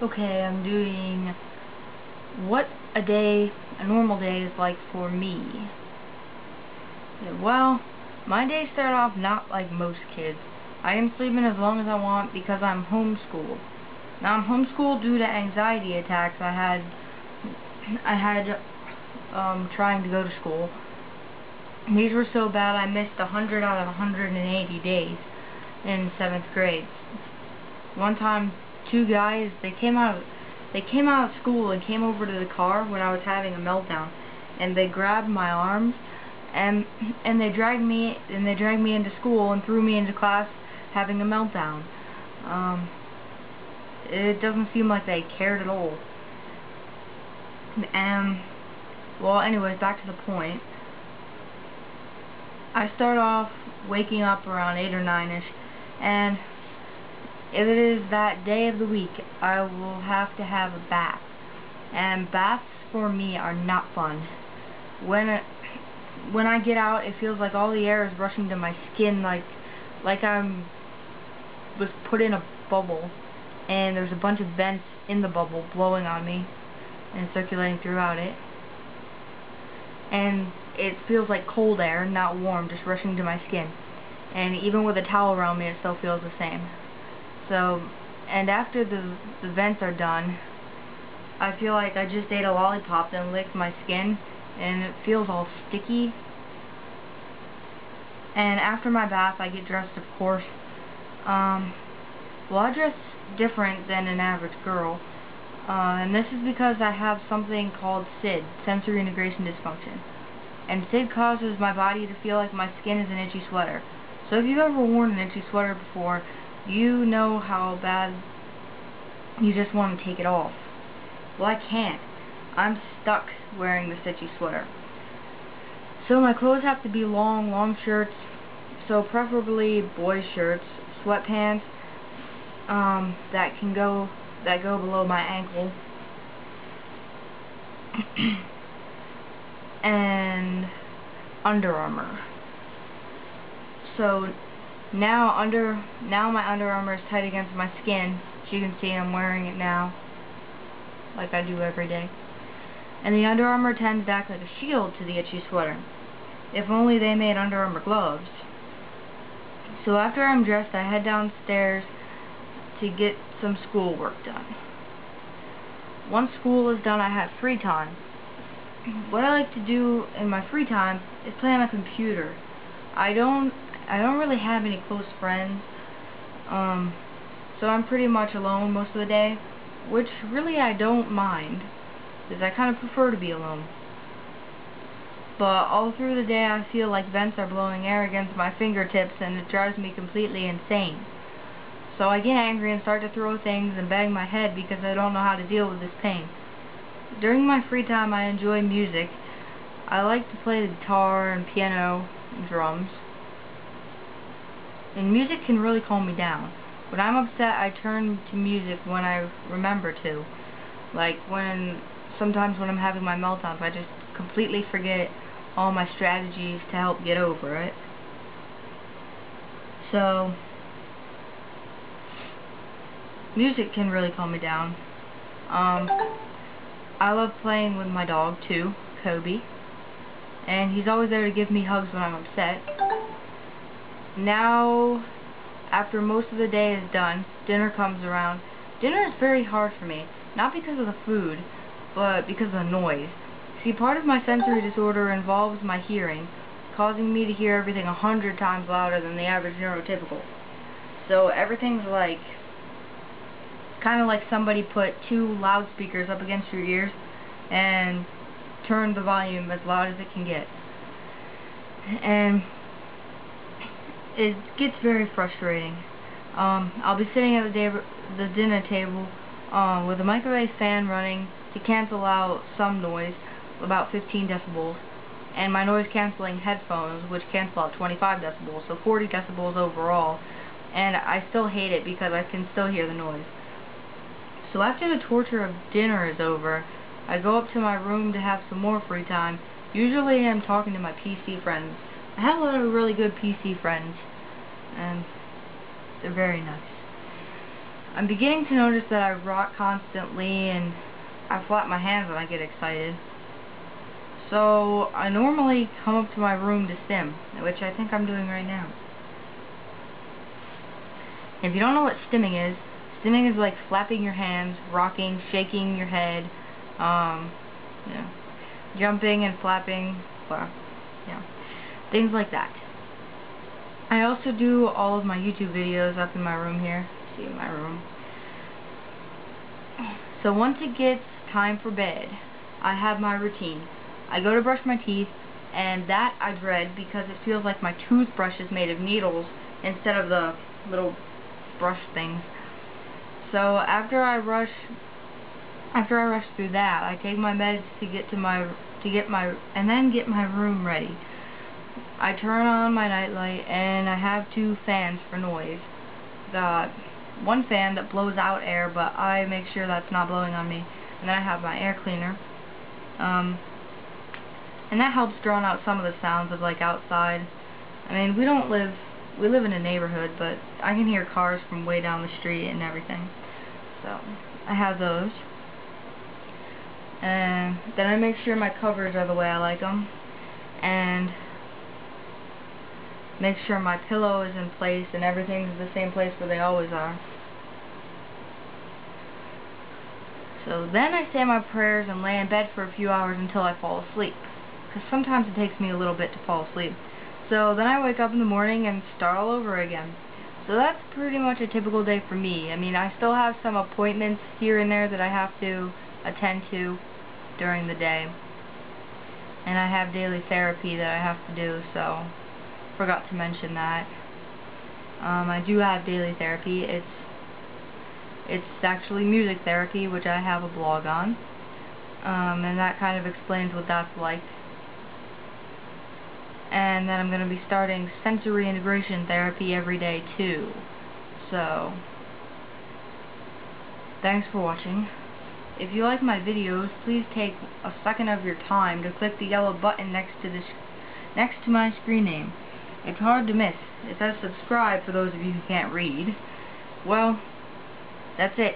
Okay, I'm doing what a normal day is like for me. Yeah, well, my days start off not like most kids. I can sleep in as long as I want because I'm homeschooled. Now I'm homeschooled due to anxiety attacks I had trying to go to school. These were so bad I missed 100 out of 180 days in 7th grade. One time, two guys, they came out of school and came over to the car when I was having a meltdown, and they grabbed my arms and they dragged me into school and threw me into class having a meltdown. It doesn't seem like they cared at all. And well, anyways, back to the point. I start off waking up around 8 or 9ish, and if it is that day of the week, I will have to have a bath. And baths for me are not fun. When I get out, it feels like all the air is rushing to my skin, like I was put in a bubble, and there's a bunch of vents in the bubble blowing on me and circulating throughout it. And it feels like cold air, not warm, just rushing to my skin. And even with a towel around me, it still feels the same. So, and after the vents are done, I feel like I just ate a lollipop and licked my skin, and it feels all sticky. And after my bath, I get dressed, of course. Well, I dress different than an average girl, and this is because I have something called SID, sensory integration dysfunction. And SID causes my body to feel like my skin is an itchy sweater. So if you've ever worn an itchy sweater before, you know how bad you just want to take it off. Well, I can't. I'm stuck wearing this itchy sweater. So my clothes have to be long shirts, so preferably boys' shirts, sweatpants that go below my ankle, and Under Armour. So now my Under Armour is tight against my skin. As you can see, I'm wearing it now, like I do every day. And the Under Armour tends to act like a shield to the itchy sweater. If only they made Under Armour gloves. So after I'm dressed, I head downstairs to get some schoolwork done. Once school is done, I have free time. What I like to do in my free time is play on a computer. I don't really have any close friends, so I'm pretty much alone most of the day, which really I don't mind, because I kind of prefer to be alone. But all through the day I feel like vents are blowing air against my fingertips, and it drives me completely insane. So I get angry and start to throw things and bang my head because I don't know how to deal with this pain. During my free time I enjoy music. I like to play the guitar and piano and drums. And music can really calm me down. When I'm upset, I turn to music when I remember to. Like sometimes when I'm having my meltdowns, I just completely forget all my strategies to help get over it. So, music can really calm me down. I love playing with my dog too, Kobe. And he's always there to give me hugs when I'm upset. Now, after most of the day is done, dinner comes around. Dinner is very hard for me, not because of the food, but because of the noise. See, part of my sensory disorder involves my hearing, causing me to hear everything 100 times louder than the average neurotypical. So everything's like, kind of like somebody put two loudspeakers up against your ears and turned the volume as loud as it can get. And it gets very frustrating. I'll be sitting at the dinner table with a microwave fan running to cancel out some noise, about 15 decibels, and my noise cancelling headphones, which cancel out 25 decibels, so 40 decibels overall, and I still hate it because I can still hear the noise. So after the torture of dinner is over, I go up to my room to have some more free time. Usually I'm talking to my PC friends. I have a lot of really good PC friends, and they're very nice. I'm beginning to notice that I rock constantly and I flap my hands when I get excited. So I normally come up to my room to stim, which I think I'm doing right now. If you don't know what stimming is like flapping your hands, rocking, shaking your head, jumping and flapping, things like that. I also do all of my YouTube videos up in my room here. See my room. So once it gets time for bed, I have my routine. I go to brush my teeth, and that I dread because it feels like my toothbrush is made of needles instead of the little brush things. So after I rush through that, I take my meds to get my room ready. I turn on my nightlight, and I have 2 fans for noise. Got 1 fan that blows out air, but I make sure that's not blowing on me. And then I have my air cleaner. And that helps drown out some of the sounds of like outside. I mean, we live in a neighborhood, but I can hear cars from way down the street and everything. So I have those. And then I make sure my covers are the way I like them. And make sure my pillow is in place and everything's the same place where they always are. So then I say my prayers and lay in bed for a few hours until I fall asleep. Because sometimes it takes me a little bit to fall asleep. So then I wake up in the morning and start all over again. So that's pretty much a typical day for me. I mean, I still have some appointments here and there that I have to attend to during the day. And I have daily therapy that I have to do, so forgot to mention that. I do have daily therapy. It's actually music therapy, which I have a blog on. And that kind of explains what that's like. And then I'm going to be starting sensory integration therapy every day too. So, thanks for watching. If you like my videos, please take a second of your time to click the yellow button next to my screen name. It's hard to miss. It says subscribe for those of you who can't read. Well, that's it.